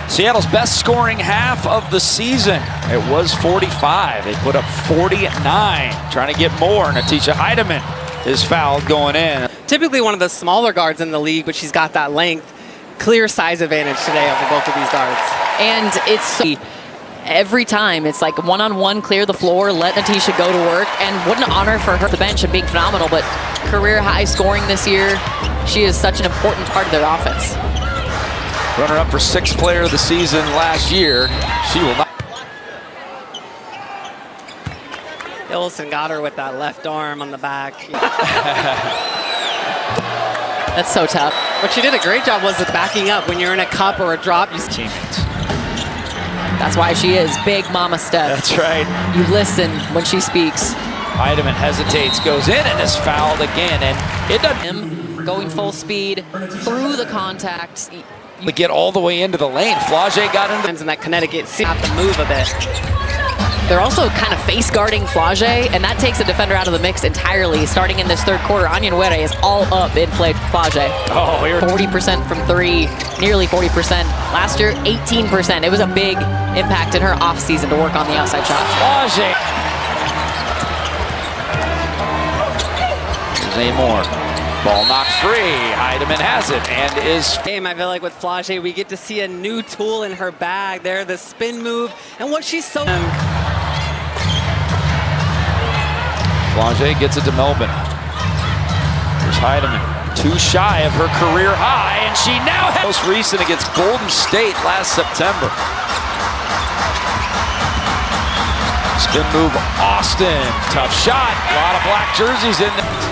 Seattle's best scoring half of the season. It was 45. They put up 49. Trying to get more. Natisha Heidemann is fouled going in. Typically one of the smaller guards in the league, but she's got that length. Clear size advantage today over both of these guards. And it's every time it's like one-on-one, clear the floor, let Natisha go to work. And what an honor for her, the bench, and being phenomenal. But career high scoring this year. She is such an important part of their offense. Runner-up for 6th player of the season last year. She will not. Wilson got her with that left arm on the back. That's so tough. What she did a great job was with backing up. When you're in a cup or a drop, you Teammates. That's why she is Big Mama Steph. That's right. You listen when she speaks. Heidemann hesitates, goes in, and is fouled again. And it doesn't. Him going full speed through the contact. To get all the way into the lane. Flage got into and that Connecticut have to move a bit. They're also kind of face guarding Flage, and that takes a defender out of the mix entirely. Starting in this third quarter, Anya Nwere is all up in Flage. Oh, here. 40% from three, nearly 40%. Last year, 18%. It was a big impact in her offseason to work on the outside shot. Flage. There's Amor. Ball knocked free. Heidemann has it and is. Game, I feel like with Flage, we get to see a new tool in her bag there, the spin move, and what she's so. Flage gets it to Melbourne. Here's Heidemann, too shy of her career high, and she now has most recent against Golden State last September. Spin move, Austin, tough shot. A lot of black jerseys in there.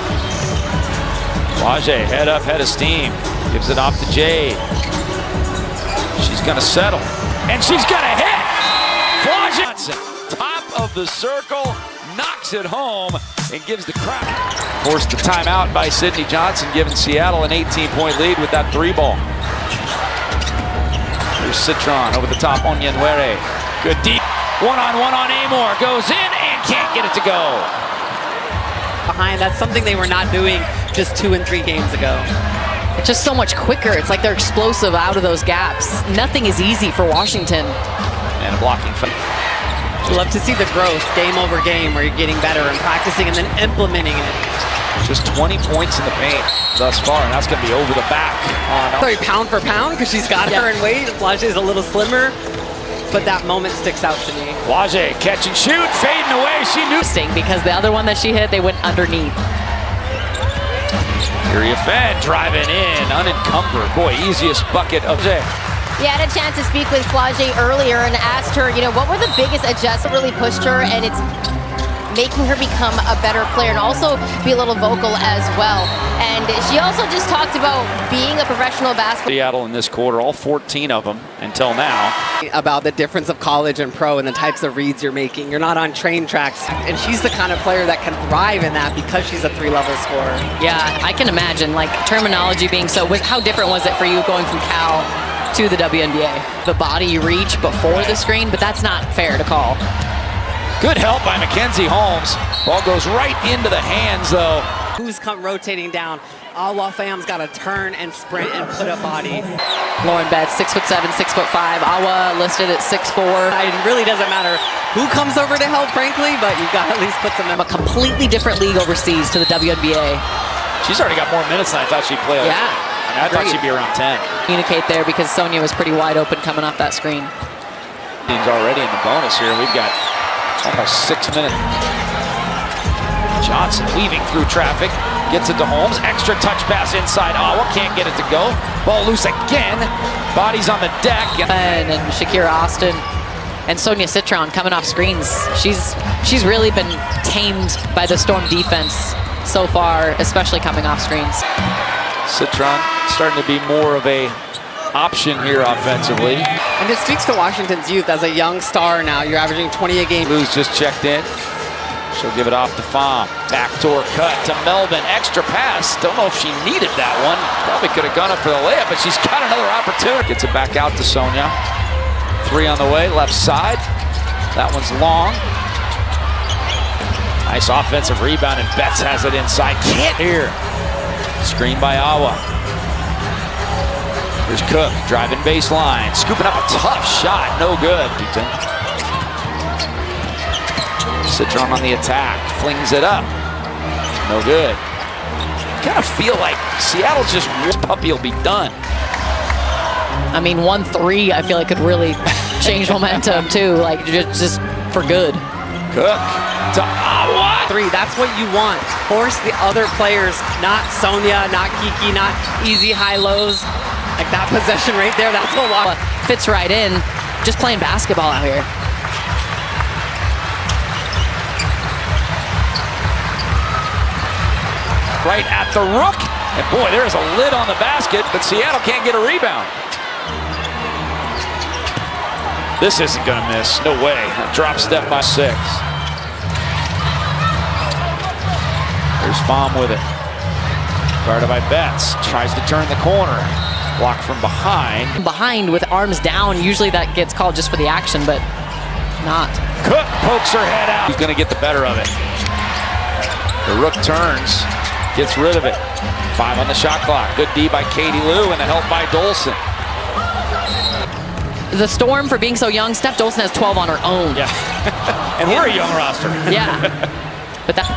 Flage, head up, head of steam. Gives it off to Jade. She's gonna settle. And she's gonna hit! Flage, top of the circle, knocks it home, and gives the crowd. Forced the timeout by Sydney Johnson, giving Seattle an 18-point lead with that 3-ball. Here's Citron over the top on Nwere. Good deep. One-on-one on Amor. Goes in and can't get it to go. Behind, that's something they were not doing just 2 and 3 games ago. It's just so much quicker. It's like they're explosive out of those gaps. Nothing is easy for Washington. And a blocking foul. Love to see the growth game over game where you're getting better and practicing and then implementing it. Just 20 points in the paint thus far, and that's going to be over the back. Sorry, pound for pound, because she's got her in weight. Flage is a little slimmer, but that moment sticks out to me. Flage, catch and shoot, fading away. She knew. Because the other one that she hit, they went underneath. Uriah Fed driving in, unencumbered. Boy, easiest bucket of the day. You had a chance to speak with Flage earlier and asked her, you know, what were the biggest adjustments that really pushed her, and it's making her become a better player and also be a little vocal as well. And she also just talked about being a professional basketball. Seattle in this quarter, all 14 of them until now. About the difference of college and pro and the types of reads you're making. You're not on train tracks. And she's the kind of player that can thrive in that because she's a 3-level scorer. Yeah, I can imagine, like, terminology being so. How different was it for you going from Cal to the WNBA? The body reach before the screen, but that's not fair to call. Good help by Mackenzie Holmes. Ball goes right into the hands, though. Who's come rotating down? Awa Fam's got to turn and sprint and put a body. Lauren Betts, 6'7", 6'5". Awa listed at 6'4". It really doesn't matter who comes over to help, frankly, but you've got to at least put some in. A completely different league overseas to the WNBA. She's already got more minutes than I thought she'd play. Yeah. I thought she'd be around 10. Communicate there because Sonia was pretty wide open coming off that screen. Team's already in the bonus here. We've got almost 6 minutes. Johnson weaving through traffic. Gets it to Holmes. Extra touch pass inside. Awa can't get it to go. Ball loose again. Bodies on the deck. And Shakira Austin and Sonia Citron coming off screens. She's really been tamed by the Storm defense so far, especially coming off screens. Citron starting to be more of a option here offensively. And it speaks to Washington's youth as a young star now. You're averaging 20 a game. Lou's just checked in. She'll give it off to Pham. Backdoor cut to Melbourne. Extra pass. Don't know if she needed that one. Probably could have gone up for the layup, but she's got another opportunity. Gets it back out to Sonia. 3 on the way, left side. That one's long. Nice offensive rebound, and Betts has it inside. Can't here. Screen by Awa. Here's Cook, driving baseline, scooping up a tough shot, no good. Citron on the attack, flings it up, no good. Kind of feel like Seattle just, this puppy will be done. I mean, 1-3, I feel like could really change momentum too, like just for good. Cook to what? 3, that's what you want. Force the other players, not Sonia, not Kiki, not easy high lows. Like that possession right there, that's what fits right in. Just playing basketball out here. Right at the rook. And boy, there's a lid on the basket, but Seattle can't get a rebound. This isn't gonna miss, no way. Drop step by 6. There's Pham with it. Guarded by Betts, tries to turn the corner. Blocked from behind. Behind with arms down, usually that gets called just for the action, but not. Cook pokes her head out. He's gonna get the better of it. The rook turns, gets rid of it. 5 on the shot clock. Good D by Katie Lou and a help by Dolson. The Storm, for being so young, Steph Dolson has 12 on her own. Yeah, and we're a young roster. Yeah, but that.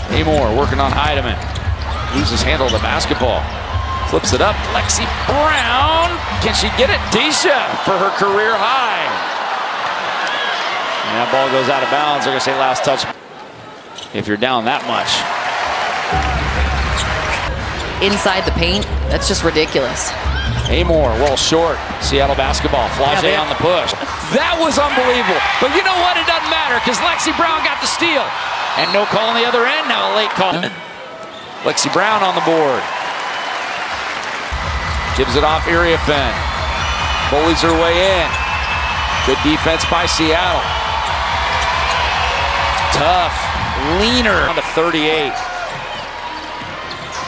Amor working on Heidemann. Loses handle of the basketball. Flips it up, Lexi Brown. Can she get it? Tisha for her career high. And that ball goes out of bounds. They're gonna say last touch. If you're down that much. Inside the paint, that's just ridiculous. Amor, well short. Seattle basketball, Flage on the push. That was unbelievable. But you know what? It doesn't matter because Lexi Brown got the steal. And no call on the other end, now a late call. Lexi Brown on the board. Gives it off Iriafen. Bullies her way in. Good defense by Seattle. Tough, leaner on the 38.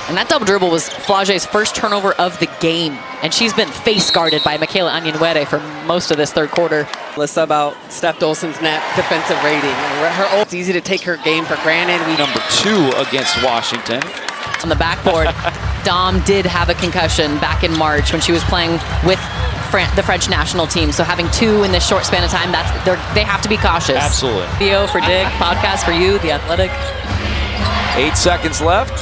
And that double dribble was Flage's first turnover of the game. And she's been face guarded by Michaela Anyanwere for most of this third quarter. Alyssa, about Steph Dolson's net defensive rating. It's easy to take her game for granted. Number 2 against Washington. On the backboard, Dom did have a concussion back in March when she was playing with the French national team. So having 2 in this short span of time, they have to be cautious. Absolutely. Theo for Dick, podcast for you, The Athletic. 8 seconds left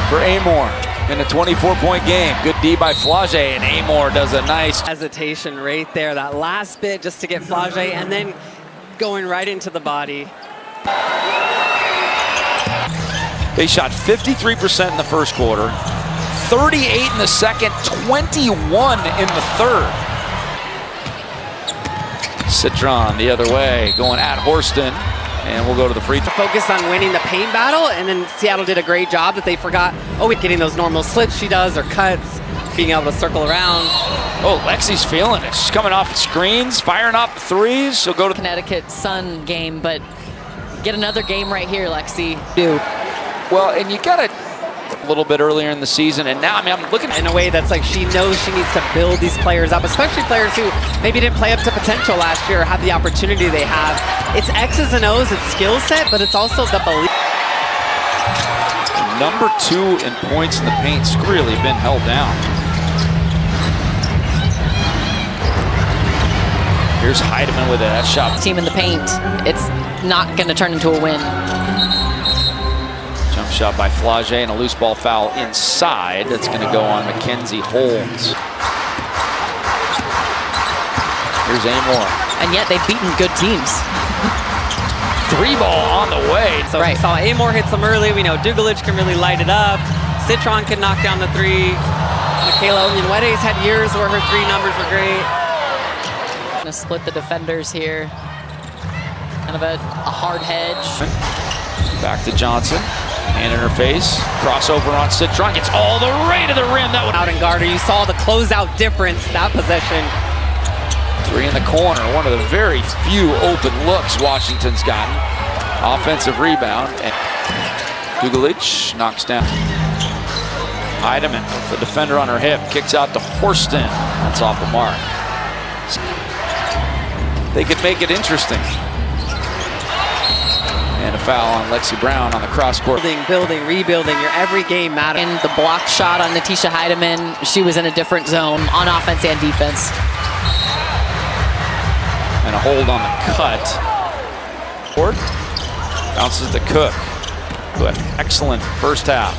for Amor in a 24-point game. Good D by Flage, and Amor does a nice hesitation right there. That last bit just to get Flage, and then going right into the body. They shot 53% in the first quarter, 38 in the second, 21 in the third. Citron the other way, going at Horston, and we'll go to the free throw. Focus on winning the paint battle, and then Seattle did a great job that they forgot, getting those normal slips she does, or cuts, being able to circle around. Oh, Lexi's feeling it. She's coming off the screens, firing off the threes. She'll go to Connecticut Sun game, but get another game right here, Lexi. Do. Well, and you got it a little bit earlier in the season, and now, I mean, I'm looking in a way that's like she knows she needs to build these players up, especially players who maybe didn't play up to potential last year or have the opportunity they have. It's X's and O's, it's skill set, but it's also the belief. Number 2 in points in the paint's really been held down. Here's Heidemann with that shot. Team in the paint, it's not going to turn into a win. Jump shot by Flage and a loose ball foul inside. That's going to go on Mackenzie Holmes. Here's Amor. And yet they've beaten good teams. 3 ball on the way. So we saw Amor hit some early. We know Dugalich can really light it up. Citron can knock down the 3. Michaela Onyenwede's had years where her 3 numbers were great. Gonna split the defenders here. Kind of a hard hedge. Back to Johnson. Hand in her face. Crossover on Citron. Gets all the way to the rim. That one out in Garter. You saw the closeout difference that possession. 3 in the corner. One of the very few open looks Washington's gotten. Offensive rebound. And Dugalich knocks down. Heidemann, the defender on her hip, kicks out to Horston. That's off the mark. They could make it interesting. And a foul on Lexi Brown on the cross court. Building, rebuilding. Your every game matters. And the block shot on Natisha Heidemann, she was in a different zone on offense and defense. And a hold on the cut. Bounces to Cook, who had an excellent first half.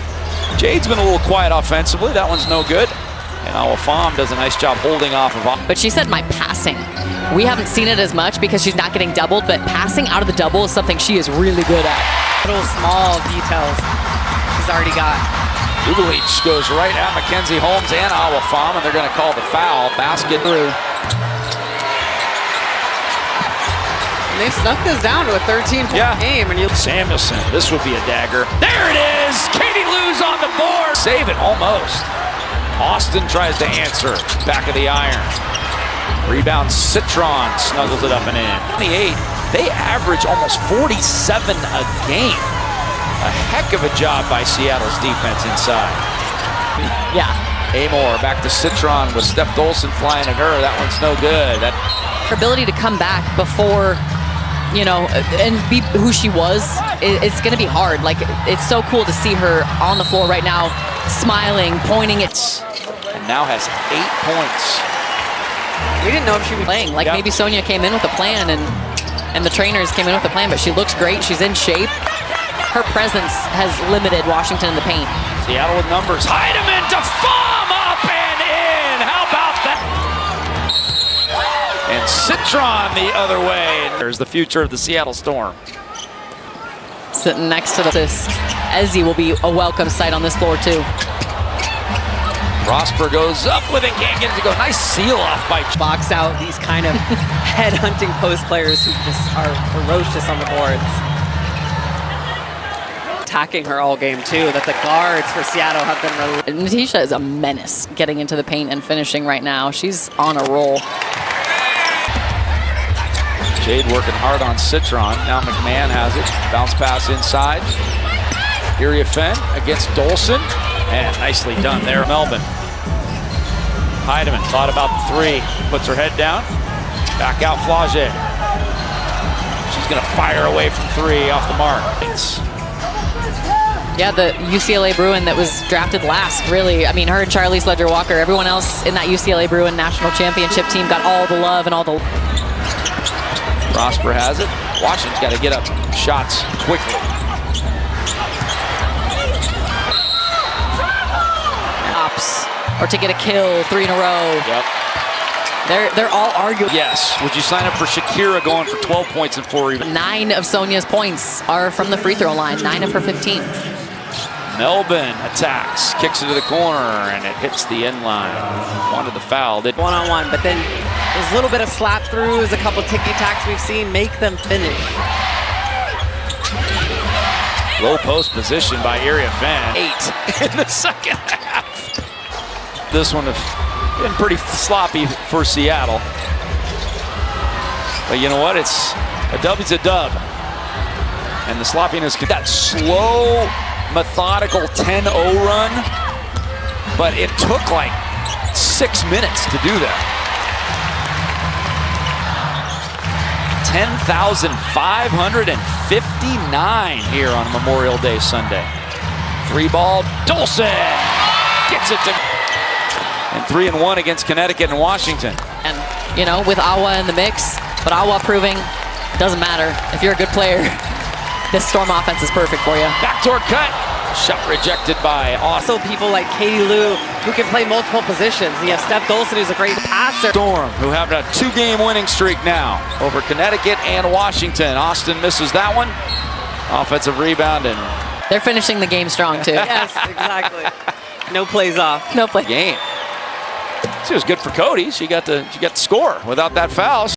Jade's been a little quiet offensively. That one's no good. And Awafam does a nice job holding off of. But she said my passing. We haven't seen it as much because she's not getting doubled, but passing out of the double is something she is really good at. Little small details she's already got. Dubelich goes right at Mackenzie Holmes and Awafam, and they're going to call the foul. Basket through. And they snuck this down to a 13-point game. And Samuelson, this would be a dagger. There it is! Katie Lou's on the board! Save it, almost. Austin tries to answer. Back of the iron. Rebound, Citron snuggles it up and in. 28, they average almost 47 a game. A heck of a job by Seattle's defense inside. Yeah. Amor back to Citron with Steph Dolson flying at her. That one's no good. Her ability to come back before, you know, and be who she was, it's going to be hard. Like, it's so cool to see her on the floor right now, smiling, pointing at. And now has 8 points. we didn't know if she was playing. Like maybe Sonia came in with a plan and the trainers came in with a plan, but she looks great. She's in shape. Her presence has limited Washington in the paint. Seattle with numbers. Heidemann to Fom up and in. How about that? And Citron the other way. There's the future of the Seattle Storm. Sitting next to this, Ezzy will be a welcome sight on this floor too. Prosper goes up with it, can't get it to go. Nice seal off by box out these kind of head-hunting post players who just are ferocious on the boards. Attacking her all game too, that the guards for Seattle have been Natisha is a menace getting into the paint and finishing right now. She's on a roll. Jade working hard on Citron. Now McMahon has it. Bounce pass inside. Iriafen against Dolson. And nicely done there, Melvin. Heidemann thought about the three. Puts her head down. Back out Flage. She's going to fire away from three off the mark. Yeah, the UCLA Bruin that was drafted last, really. I mean, her and Charlie Sledger-Walker, everyone else in that UCLA Bruin national championship team got all the love and all the... Prosper has it. Washington's got to get up shots quickly. Ops, or to get a kill 3 in a row. Yep. They're all arguing. Yes. Would you sign up for Shakira going for 12 points and 4 rebounds? 9 of Sonia's points are from the free throw line. 9 of her 15. Melbourne attacks, kicks it to the corner, and it hits the end line. Wanted the foul. One-on-one, but then there's a little bit of slap throughs, a couple ticky-tacks we've seen make them finish. Low post position by Iriafen. 8 in the second half. This one has been pretty sloppy for Seattle. But you know what? It's a dub's a dub. And the sloppiness, that slow, methodical 10-0 run, but it took like 6 minutes to do that. 10,559 here on Memorial Day Sunday. 3-ball, Dolson gets it to, and 3-1 against Connecticut and Washington. And, you know, with Awa in the mix, but Awa proving, doesn't matter. If you're a good player, this Storm offense is perfect for you. Backdoor cut. Shot rejected by Austin. Also people like Katie Lou who can play multiple positions. You have Steph Dolson who's a great passer. Storm, who have a 2-game winning streak now over Connecticut and Washington. Austin misses that one. Offensive rebound, and they're finishing the game strong too. Yes, exactly. No plays off. No play. Game. It was good for Cody. She got the score without that foul.